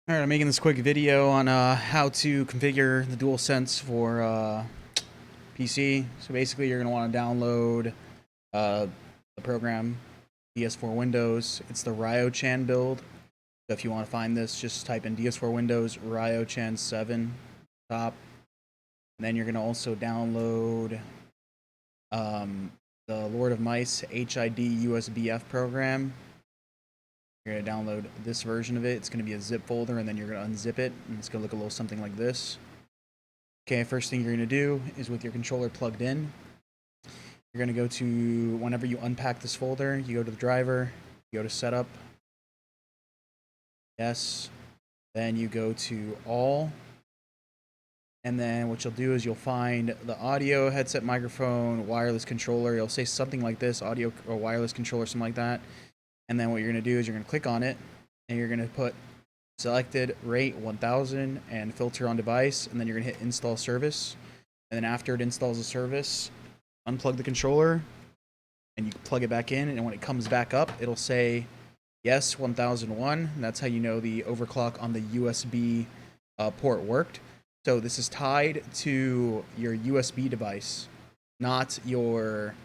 Alright, I'm making this quick video on how to configure the Dualsense for PC. So basically you're going to want to download the program DS4 Windows. It's the RyoChan build. So if you want to find this, just type in DS4 Windows RyoChan 7 top. And then you're going to also download the Lord of Mice HID USBF program. You're going to download this version of it. It's going to be a zip folder, and then you're going to unzip it, and it's going to look a little something like this. Okay, first thing you're going to do is with your controller plugged in, you're going to go to, whenever you unpack this folder, you go to the driver, you go to setup, yes, then you go to all, and then what you'll do is you'll find the audio, headset, microphone, wireless controller. You'll say something like this, audio or wireless controller, something like that. And then what you're going to do is you're going to click on it, and you're going to put selected rate 1000 and filter on device, and then you're going to hit install service. And then after it installs the service, unplug the controller, and you plug it back in, and when it comes back up, it'll say yes 1001. And that's how you know the overclock on the USB port worked. So this is tied to your USB device, not your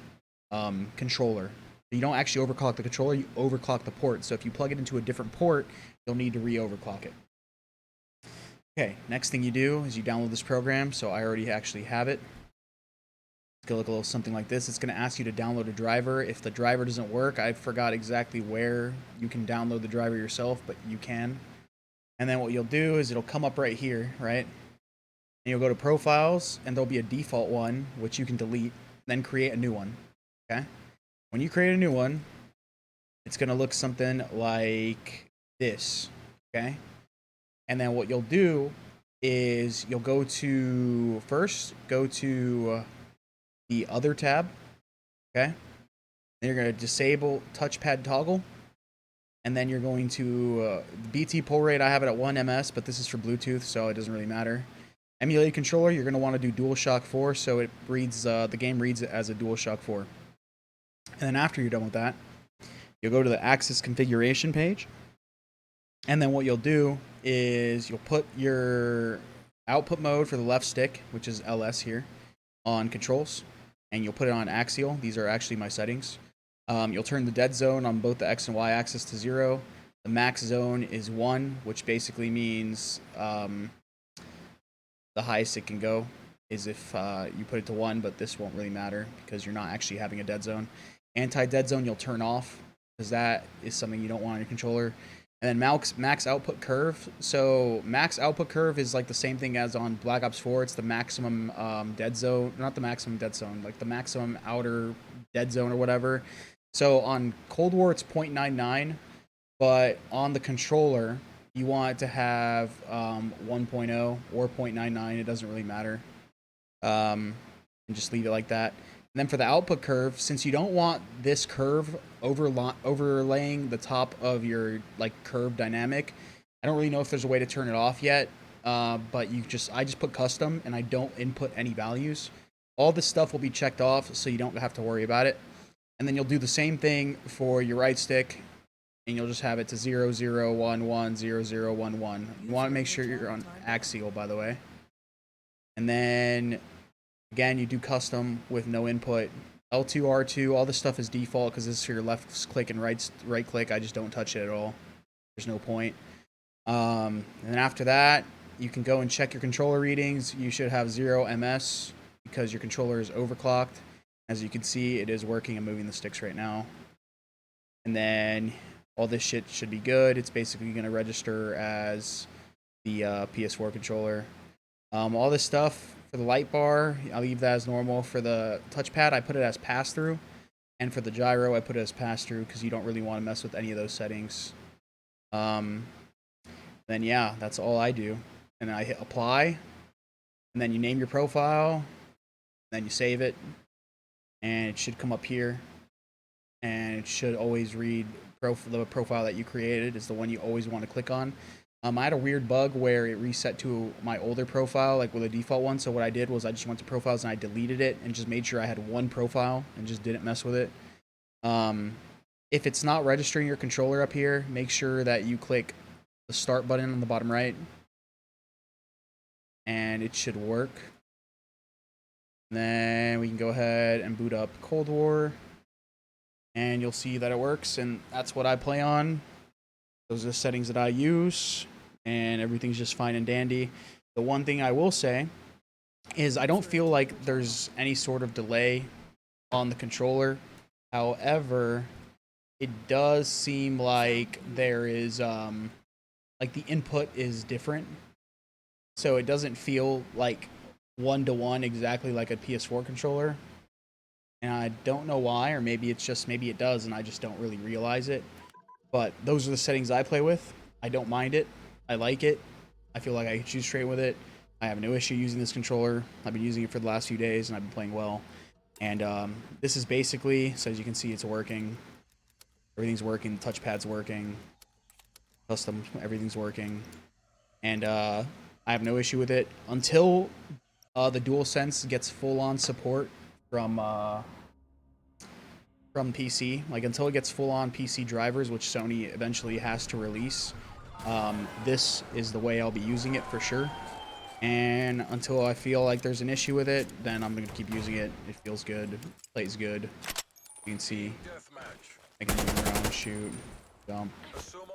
controller. You don't actually overclock the controller, you overclock the port. So if you plug it into a different port, you'll need to re-overclock it. Okay, next thing you do is you download this program. So I already actually have it. It's going to look a little something like this. It's going to ask you to download a driver. If the driver doesn't work, I forgot exactly where you can download the driver yourself, but you can. And then what you'll do is it'll come up right here, right? And you'll go to profiles, and there'll be a default one, which you can delete, then create a new one, okay? When you create a new one, it's going to look something like this, okay? And then what you'll do is you'll go to, first, go to the other tab, okay? Then you're going to disable touchpad toggle. And then you're going to, BT pull rate, I have it at 1 ms, but this is for Bluetooth, so it doesn't really matter. Emulated controller, you're going to want to do DualShock 4, so it reads, the game reads it as a DualShock 4. And then after you're done with that, you'll go to the Axis configuration page. And then what you'll do is you'll put your output mode for the left stick, which is LS here, on controls. And you'll put it on axial. These are actually my settings. You'll turn the dead zone on both the X and Y axis to 0. The max zone is 1, which basically means the highest it can go is if you put it to 1, but this won't really matter because you're not actually having a dead zone. Anti-dead zone you'll turn off because that is something you don't want on your controller. And then max output curve. So max output curve is like the same thing as on Black Ops 4. It's the maximum dead zone, not the maximum dead zone, like the maximum outer dead zone or whatever. So on Cold War it's 0.99, but on the controller you want it to have 1.0 or 0.99. It doesn't really matter. And just leave it like that. And then for the output curve, since you don't want this curve overlaying the top of your like curve dynamic, I don't really know if there's a way to turn it off yet. But I just put custom and I don't input any values. All this stuff will be checked off, so you don't have to worry about it. And then you'll do the same thing for your right stick, and you'll just have it to 0, 0, 1, 1, 0, 0, 1, 1. You want to make sure you're on axial, by the way. And then again, you do custom with no input. L2, R2, all this stuff is default because this is for your left click and right click. I just don't touch it at all. There's no point. And then after that, you can go and check your controller readings. You should have 0 ms because your controller is overclocked. As you can see, it is working. I'm moving the sticks right now. And then all this shit should be good. It's basically going to register as the PS4 controller. All this stuff for the light bar, I'll leave that as normal. For the touchpad, I put it as pass-through. And for the gyro, I put it as pass-through because you don't really want to mess with any of those settings. Then yeah, that's all I do. And I hit apply. And then you name your profile. Then you save it. And it should come up here. And it should always read the profile that you created is the one you always want to click on. I had a weird bug where it reset to my older profile, like with a default one. So what I did was I just went to profiles and I deleted it and just made sure I had one profile and just didn't mess with it. If it's not registering your controller up here, make sure that you click the start button on the bottom right, and it should work. And then we can go ahead and boot up Cold War, and you'll see that it works, and that's what I play on. Those are the settings that I use, and everything's just fine and dandy. The one thing I will say is I don't feel like there's any sort of delay on the controller. However, it does seem like there is like the input is different, so it doesn't feel like one-to-one exactly like a PS4 controller, and I don't know why, or maybe it's just, maybe it does and I just don't really realize it. But those are the settings I play with. I don't mind it. I like it. I feel like I can shoot straight with it. I have no issue using this controller. I've been using it for the last few days and I've been playing well. And this is basically, so as you can see, it's working. Everything's working. The touchpad's working. Custom, everything's working. And I have no issue with it until the Dualsense gets full-on support from PC. Like, until it gets full-on PC drivers, which Sony eventually has to release. This is the way I'll be using it for sure. And until I feel like there's an issue with it, then I'm going to keep using it. It feels good. Plays good. You can see I can move around, shoot, jump,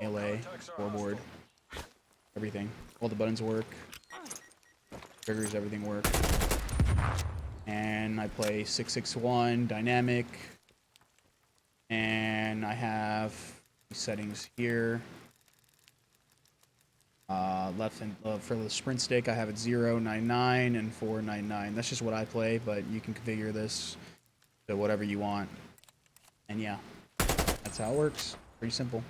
melee, scoreboard, everything. All the buttons work. Triggers, everything work. And I play 661 dynamic. And I have settings here. Left and for the sprint stick, I have it 099 and 499. That's just what I play, but you can configure this to whatever you want. And yeah, that's how it works. Pretty simple.